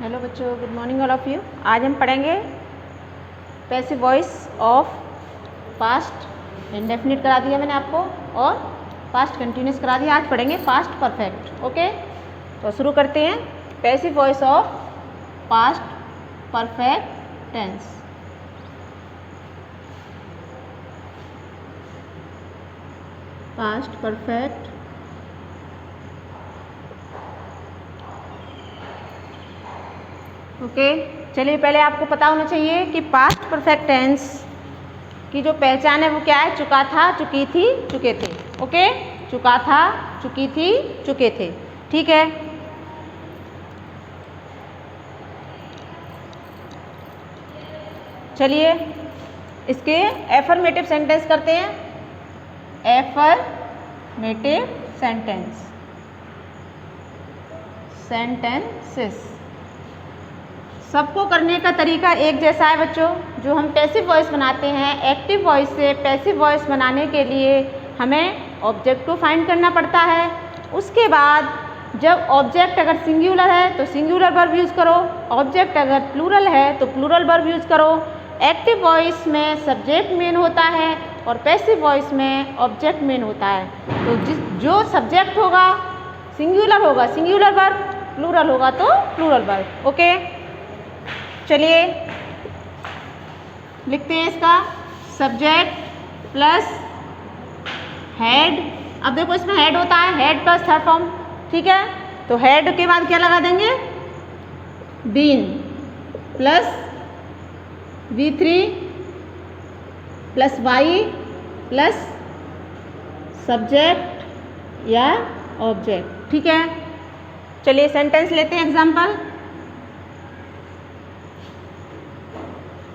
Hello बच्चों, good morning all of you. आज हम पढ़ेंगे passive voice of past indefinite करा दिया मैंने आपको और पास्ट कंटिन्यूस करा दिया। आज पढ़ेंगे पास्ट परफेक्ट। ओके, तो शुरू करते हैं। Passive voice of past perfect tense. Past perfect okay चलिए, पहले आपको पता होना चाहिए कि पास्ट परफेक्ट टेंस की जो पहचान है वो क्या है। चुका था, चुकी थी, चुके थे। ओके, चुका था, चुकी थी, चुके थे। ठीक है, चलिए इसके एफर्मेटिव सेंटेंस करते हैं। एफर्मेटिव सेंटेंसेस सबको करने का तरीका एक जैसा है बच्चों। जो हम पैसिव वॉइस बनाते हैं, एक्टिव वॉइस से पैसिव वॉइस बनाने के लिए हमें ऑब्जेक्ट को फाइंड करना पड़ता है। उसके बाद जब ऑब्जेक्ट अगर सिंगुलर है तो सिंगुलर वर्ब यूज़ करो, ऑब्जेक्ट अगर प्लूरल है तो प्लूरल वर्ब यूज़ करो। एक्टिव वॉइस में सब्जेक्ट मेन होता है और पैसिव वॉइस में ऑब्जेक्ट मेन होता है। तो जो सब्जेक्ट होगा सिंगुलर होगा सिंगुलर वर्ब, प्लूरल होगा तो प्लूरल वर्ब। ओके, चलिए लिखते हैं इसका सब्जेक्ट प्लस हेड। अब देखो इसमें हेड होता है, हेड प्लस थर्ड फॉर्म। ठीक है, तो हेड के बाद क्या लगा देंगे, been plus V3 plus Y plus subject या ऑब्जेक्ट। ठीक है, चलिए सेंटेंस लेते हैं। Example,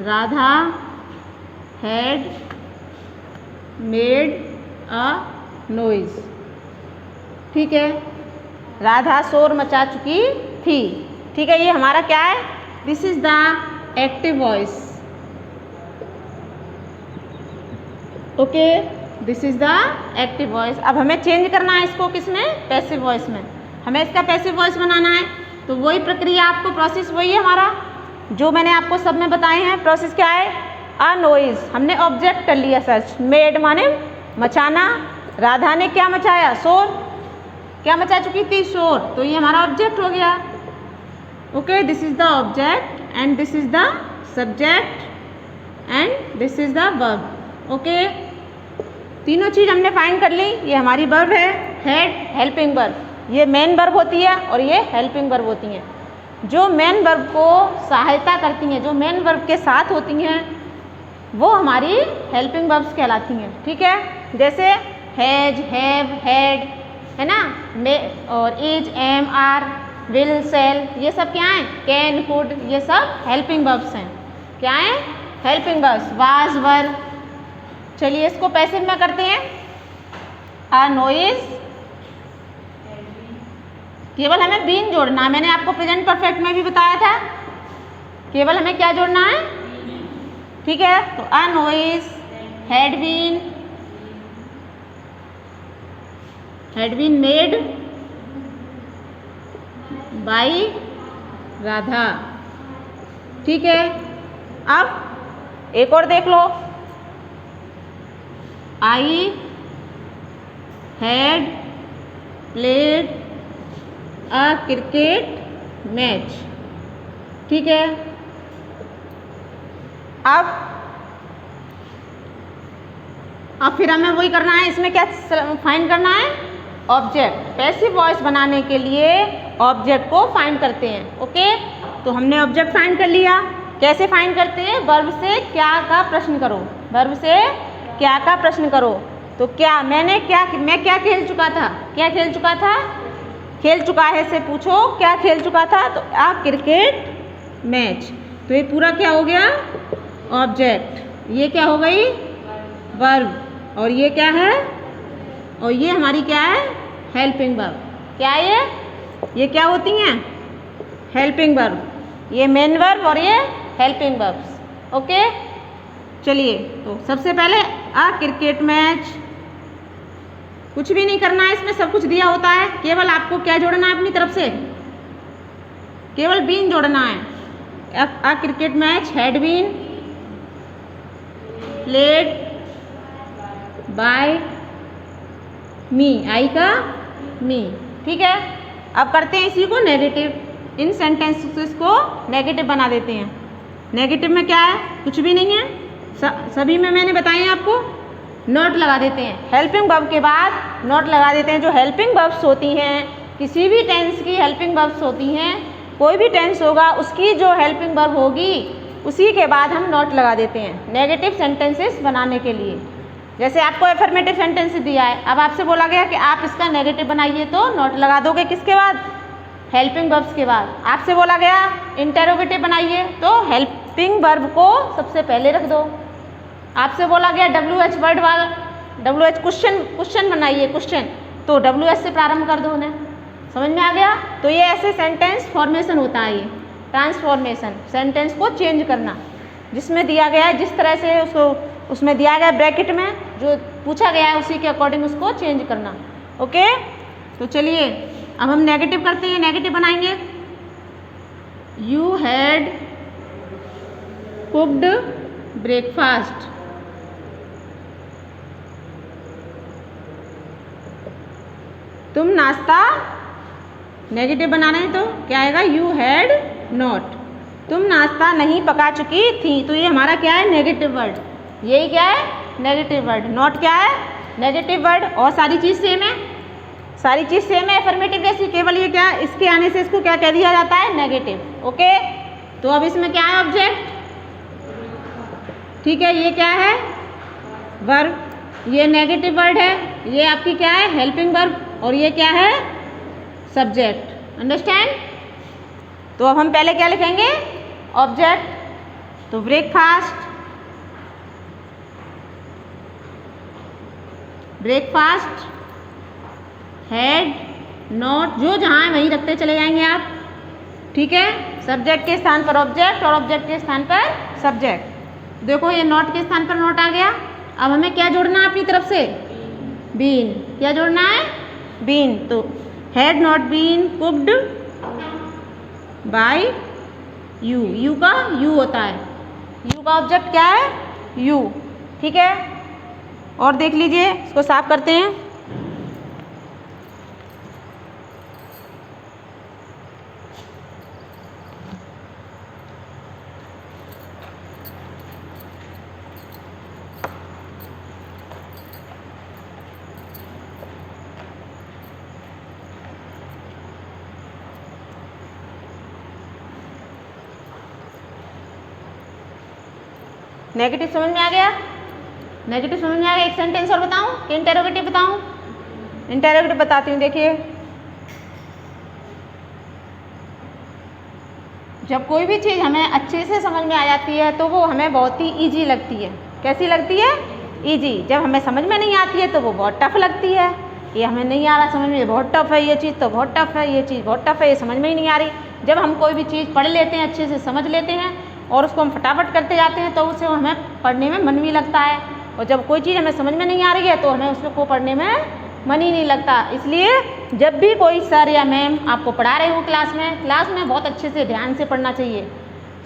Radha had made a noise. ठीक है, राधा शोर मचा चुकी थी। ठीक है, ये हमारा क्या है, this is the active voice. Okay, this is the active voice. अब हमें चेंज करना है इसको, किसमें, पैसिव वॉइस में। हमें इसका पैसिव वॉइस बनाना है, तो वही प्रक्रिया आपको, प्रोसेस वही है हमारा जो मैंने आपको सब में बताए हैं। प्रोसेस क्या है, अ नॉइज, हमने ऑब्जेक्ट कर लिया सर्च। मेड माने मचाना, राधा ने क्या मचाया, शोर, क्या मचा चुकी थी, शोर, तो ये हमारा ऑब्जेक्ट हो गया। Okay, this is the object and this is the subject and this is the verb. Okay, तीनों चीज हमने फाइंड कर ली। ये हमारी वर्ब है, हेड हेल्पिंग वर्ब, ये मेन वर्ब होती है और ये हेल्पिंग वर्ब होती हैं। जो मेन वर्ब को सहायता करती हैं, जो मेन वर्ब के साथ होती हैं, वो हमारी हेल्पिंग वर्ब्स कहलाती हैं। ठीक है, जैसे हैज, हैव, हैड, है ना, मे और is, am, are, will, shall, ये सब क्या हैं, कैन, कुड, ये सब हेल्पिंग वर्ब्स हैं। क्या हैं, हेल्पिंग वर्ब्स। वाज, वर। चलिए इसको पैसिव में करते हैं। अ नॉइज, केवल हमें बीन जोड़ना है। मैंने आपको प्रेजेंट परफेक्ट में भी बताया था, केवल हमें क्या जोड़ना है। ठीक है, तो a noise had been made by Radha. ठीक है, अब एक और देख लो, I had played a cricket match. ठीक है, अब फिर हमें वही करना है। इसमें क्या फाइंड करना है, ऑब्जेक्ट। पैसिव वॉइस बनाने के लिए ऑब्जेक्ट को फाइंड करते हैं। ओके, तो हमने ऑब्जेक्ट फाइंड कर लिया। कैसे फाइंड करते हैं, वर्ब से क्या का प्रश्न करो, वर्ब से क्या का प्रश्न करो। तो क्या मैं क्या खेल चुका था, क्या खेल चुका था, खेल चुका है से पूछो क्या खेल चुका था, तो आ क्रिकेट मैच। तो ये पूरा क्या हो गया, ऑब्जेक्ट। ये क्या हो गई, वर्ब, और ये क्या है, और ये हमारी क्या है, हेल्पिंग वर्ब। क्या है ये क्या होती हैं, हेल्पिंग वर्ब। ये मेन वर्ब और ये हेल्पिंग वर्ब्स। ओके, चलिए तो सबसे पहले आ क्रिकेट मैच। कुछ भी नहीं करना है इसमें, सब कुछ दिया होता है, केवल आपको क्या जोड़ना है अपनी तरफ से, केवल बीन जोड़ना है। A cricket match had been played by me, I का मी, ठीक है। अब करते हैं इसी को नेगेटिव, इन सेंटेंसेस को नेगेटिव बना देते हैं। नेगेटिव में क्या है, कुछ भी नहीं है, सभी में मैंने बताए आपको। नॉट लगा देते हैं, हेल्पिंग वर्ब के बाद नॉट लगा देते हैं। जो हेल्पिंग वर्ब्स होती हैं, किसी भी टेंस की हेल्पिंग वर्ब्स होती हैं, कोई भी टेंस होगा उसकी जो हेल्पिंग वर्ब होगी उसी के बाद हम नॉट लगा देते हैं नेगेटिव सेंटेंसेस बनाने के लिए। जैसे आपको एफर्मेटिव सेंटेंस दिया है, अब आपसे बोला गया कि आप इसका नेगेटिव बनाइए, तो नॉट लगा दोगे किसके बाद, हेल्पिंग वर्ब्स के बाद। आपसे बोला गया इंटेरोगेटिव बनाइए, तो हेल्पिंग वर्ब को सबसे पहले रख दो। आपसे बोला गया WH वर्ड वाला, WH क्वेश्चन बनाइए, क्वेश्चन, तो WH से प्रारंभ कर दो उन्हें। समझ में आ गया। तो ये ऐसे सेंटेंस फॉर्मेशन होता है, ये ट्रांसफॉर्मेशन, सेंटेंस को चेंज करना, जिसमें दिया गया है जिस तरह से उसको उसमें दिया गया ब्रैकेट में जो पूछा गया है उसी के अकॉर्डिंग उसको चेंज करना। ओके, तो चलिए अब हम नेगेटिव करते हैं, नेगेटिव बनाएंगे। यू हैड कुक्ड ब्रेकफास्ट, तुम नाश्ता, नेगेटिव बनाना है तो क्या आएगा, यू हैड नॉट, तुम नाश्ता नहीं पका चुकी थी, तो ये हमारा क्या है, नेगेटिव वर्ड। यही क्या है, नेगेटिव वर्ड। नॉट क्या है, नेगेटिव वर्ड। और सारी चीज़ सेम है, सारी चीज़ सेम है एफर्मेटिव जैसी, केवल ये क्या, इसके आने से इसको क्या कह दिया जाता है, नेगेटिव। ओके, तो अब इसमें क्या है, ऑब्जेक्ट, ठीक है, ये क्या है, वर्ब, ये नेगेटिव वर्ड है, ये आपकी क्या है, हेल्पिंग वर्ब, और ये क्या है, सब्जेक्ट। अंडरस्टैंड। तो अब हम पहले क्या लिखेंगे, ऑब्जेक्ट, तो ब्रेकफास्ट, ब्रेकफास्ट हैड नॉट, जो जहाँ है वहीं रखते चले जाएंगे आप, ठीक है। सब्जेक्ट के स्थान पर ऑब्जेक्ट और ऑब्जेक्ट के स्थान पर सब्जेक्ट। देखो ये नॉट के स्थान पर नॉट आ गया। अब हमें क्या जोड़ना है अपनी तरफ से, बीन, क्या जोड़ना है, बीन। तो had not been cooked by you, you का यू होता है, यू का ऑब्जेक्ट क्या है, यू, ठीक है। और देख लीजिए, इसको साफ करते हैं। नेगेटिव समझ में आ गया, नेगेटिव समझ में आ गया। एक सेंटेंस और बताऊं कि इंटेरोगेटिव बताऊं, इंटेरोगेटिव बताती हूँ। देखिए, जब कोई भी चीज़ हमें अच्छे से समझ में आ जाती है तो वो हमें बहुत ही इजी लगती है। कैसी लगती है, इजी। जब हमें समझ में नहीं आती है तो वो बहुत टफ लगती है। ये हमें नहीं आ रहा समझ में, बहुत टफ है ये चीज़, तो बहुत टफ है ये चीज़, बहुत टफ है, ये समझ में ही नहीं आ रही। जब हम कोई भी चीज़ पढ़ लेते हैं, अच्छे से समझ लेते हैं और उसको हम फटाफट करते जाते हैं तो उसे हमें पढ़ने में मन भी लगता है। और जब कोई चीज़ हमें समझ में नहीं आ रही है तो हमें उसको पढ़ने में मन ही नहीं लगता। इसलिए जब भी कोई सर या मैम आपको पढ़ा रहे हो क्लास में बहुत अच्छे से ध्यान से पढ़ना चाहिए।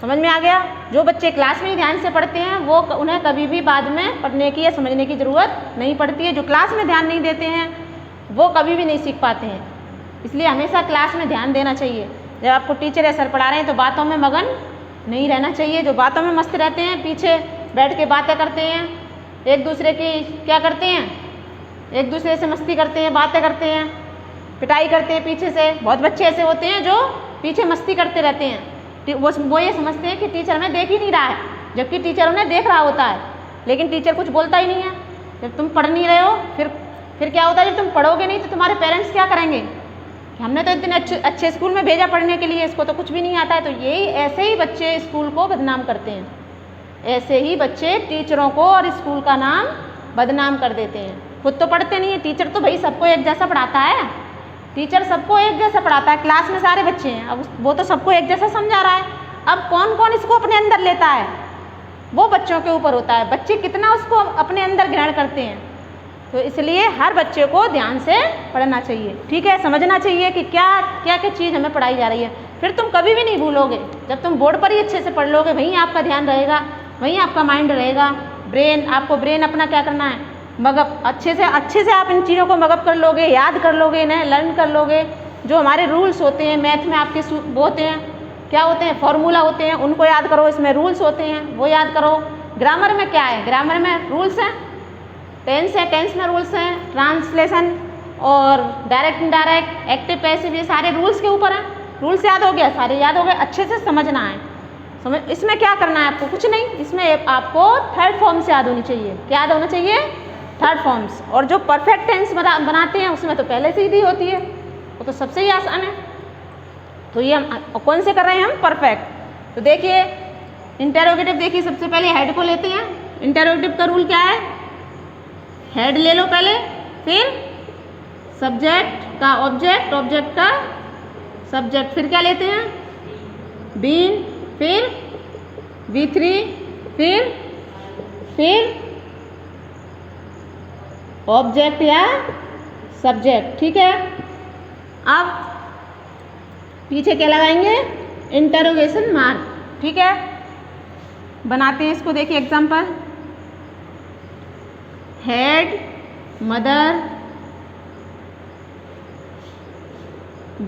समझ में आ गया। जो बच्चे क्लास में ही ध्यान से पढ़ते हैं वो उन्हें कभी भी बाद में पढ़ने की या समझने की ज़रूरत नहीं पड़ती है। जो क्लास में ध्यान नहीं देते हैं वो कभी भी नहीं सीख पाते हैं। इसलिए हमेशा क्लास में ध्यान देना चाहिए। जब आपको टीचर या सर पढ़ा रहे हैं तो बातों में मगन नहीं रहना चाहिए। जो बातों में मस्त रहते हैं, पीछे बैठ के बातें करते हैं, एक दूसरे की क्या करते हैं, एक दूसरे से मस्ती करते हैं, बातें करते हैं, पिटाई करते हैं पीछे से। बहुत बच्चे ऐसे होते हैं जो पीछे मस्ती करते रहते हैं। वो ये समझते हैं कि टीचर हमें देख ही नहीं रहा है, जबकि टीचर उन्हें देख रहा होता है, लेकिन टीचर कुछ बोलता ही नहीं है। जब तुम पढ़ नहीं रहे हो फिर क्या होता है, जब तुम पढ़ोगे नहीं तो तुम्हारे पेरेंट्स क्या करेंगे कि हमने तो इतने अच्छे स्कूल में भेजा पढ़ने के लिए, इसको तो कुछ भी नहीं आता है। तो यही ऐसे ही बच्चे स्कूल को बदनाम करते हैं। ऐसे ही बच्चे टीचरों को और स्कूल का नाम बदनाम कर देते हैं। खुद तो पढ़ते नहीं है। टीचर तो भाई सबको एक जैसा पढ़ाता है, टीचर सबको एक जैसा पढ़ाता है। क्लास में सारे बच्चे हैं, अब वो तो सबको एक जैसा समझा रहा है। अब कौन कौन इसको अपने अंदर लेता है वो बच्चों के ऊपर होता है। बच्चे कितना उसको अपने अंदर ग्रहण करते हैं। तो इसलिए हर बच्चे को ध्यान से पढ़ना चाहिए, ठीक है, समझना चाहिए कि क्या क्या क्या चीज़ हमें पढ़ाई जा रही है। फिर तुम कभी भी नहीं भूलोगे, जब तुम बोर्ड पर ही अच्छे से पढ़ लोगे वहीं आपका ध्यान रहेगा, वहीं आपका माइंड रहेगा। ब्रेन, आपको ब्रेन अपना क्या करना है, मगअप अच्छे से आप इन चीज़ों को मगअप कर लोगे, याद कर लोगे, इन्हें लर्न कर लोगे। जो हमारे रूल्स होते हैं मैथ में, आपके वो होते हैं, क्या होते हैं, फॉर्मूला होते हैं, उनको याद करो। इसमें रूल्स होते हैं, वो याद करो। ग्रामर में क्या है, ग्रामर में रूल्स हैं, टेंस है, टेंस में रूल्स हैं, ट्रांसलेशन और डायरेक्ट इनडायरेक्ट, एक्टिव पैसिव, ये सारे रूल्स के ऊपर हैं। रूल्स याद हो गया, सारे याद हो गए, अच्छे से समझना है। समझ, इसमें क्या करना है आपको, कुछ नहीं, इसमें आपको थर्ड फॉर्म्स याद होनी चाहिए। क्या याद होना चाहिए, थर्ड फॉर्म्स। और जो परफेक्ट टेंस बनाते हैं उसमें तो पहले से ही दी होती है, वो तो सबसे ही आसान है। तो ये हम कौन से कर रहे हैं, हम परफेक्ट। तो देखिए इंटेरोगेटिव, देखिए सबसे पहले हेड को लेते हैं। इंटेरोगेटिव का रूल क्या है, हेड ले लो पहले, फिर सब्जेक्ट का ऑब्जेक्ट, ऑब्जेक्ट का सब्जेक्ट, फिर क्या लेते हैं, बीन, फिर V3, फिर ऑब्जेक्ट या सब्जेक्ट, ठीक है। अब पीछे क्या लगाएंगे, इंटरोगेशन मार्क, ठीक है। बनाते हैं इसको, देखिए एग्जाम्पल, हेड, मदर,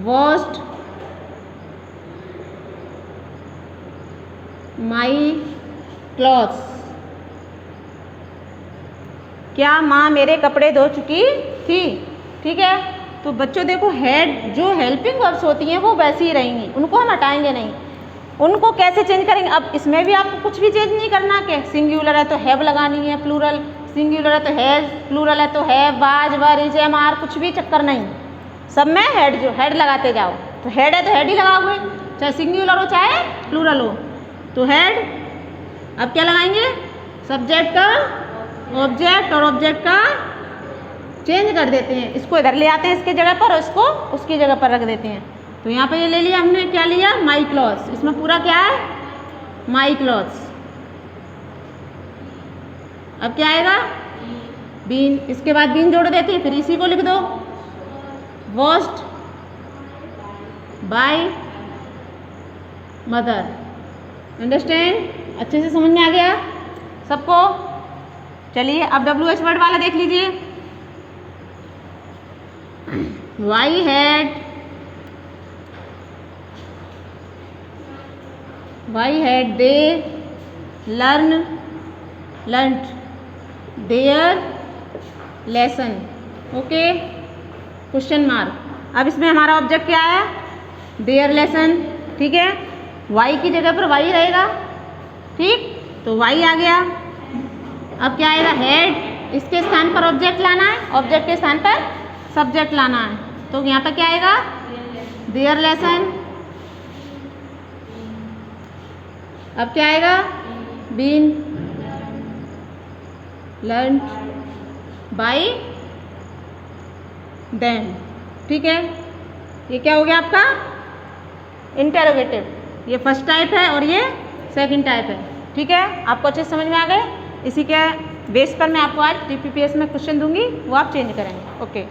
वॉश्ड माई क्लॉथ्स, क्या माँ मेरे कपड़े धो चुकी थी, ठीक है। तो बच्चों देखो, हेड जो हेल्पिंग वर्ब्स होती हैं वो वैसी ही रहेंगी, उनको हम हटाएंगे नहीं। उनको कैसे चेंज करेंगे, अब इसमें भी आपको कुछ भी चेंज नहीं करना कि सिंगुलर है तो हैव लगानी है, प्लूरल, सिंगुलर है तो हैज, प्लूरल है तो have, was, were, is, am, are, कुछ भी चक्कर नहीं। सब में हेड, जो हेड लगाते जाओ। तो हेड है तो हेड ही लगाओगे, चाहे सिंगुलर हो चाहे प्लूरल हो। तो हेड, अब क्या लगाएंगे, सब्जेक्ट का ऑब्जेक्ट और ऑब्जेक्ट का चेंज कर देते हैं, इसको इधर ले आते हैं इसके जगह पर और इसको उसकी जगह पर रख देते हैं। तो यहाँ पे ये ले लिया हमने, क्या लिया, माई क्लॉथ्स, इसमें पूरा क्या है, माई क्लॉथ्स। अब क्या आएगा, बीन, इसके बाद बीन जोड़ देते हैं, फिर इसी को लिख दो, वॉश्ड बाय मदर। अंडरस्टैंड, अच्छे से समझ में आ गया सबको। चलिए अब WH वर्ड वाला देख लीजिए। Why had they learned their lesson, okay, question mark. अब इसमें हमारा ऑब्जेक्ट क्या है, देयर लेसन, ठीक है। वाई की जगह पर वाई रहेगा, ठीक, तो वाई आ गया। अब क्या आएगा, हेड, इसके स्थान पर ऑब्जेक्ट लाना है, ऑब्जेक्ट के स्थान पर सब्जेक्ट लाना है। तो यहाँ पर क्या आएगा, देयर लेसन। अब क्या आएगा, बीन लर्नड बाय देम, ठीक है। ये क्या हो गया आपका इंटेरोगेटिव, ये फर्स्ट टाइप है और ये सेकंड टाइप है, ठीक है। आपको अच्छे से समझ में आ गए। इसी के बेस पर मैं आपको आज TPPS में क्वेश्चन दूंगी, वो आप चेंज करेंगे, ओके।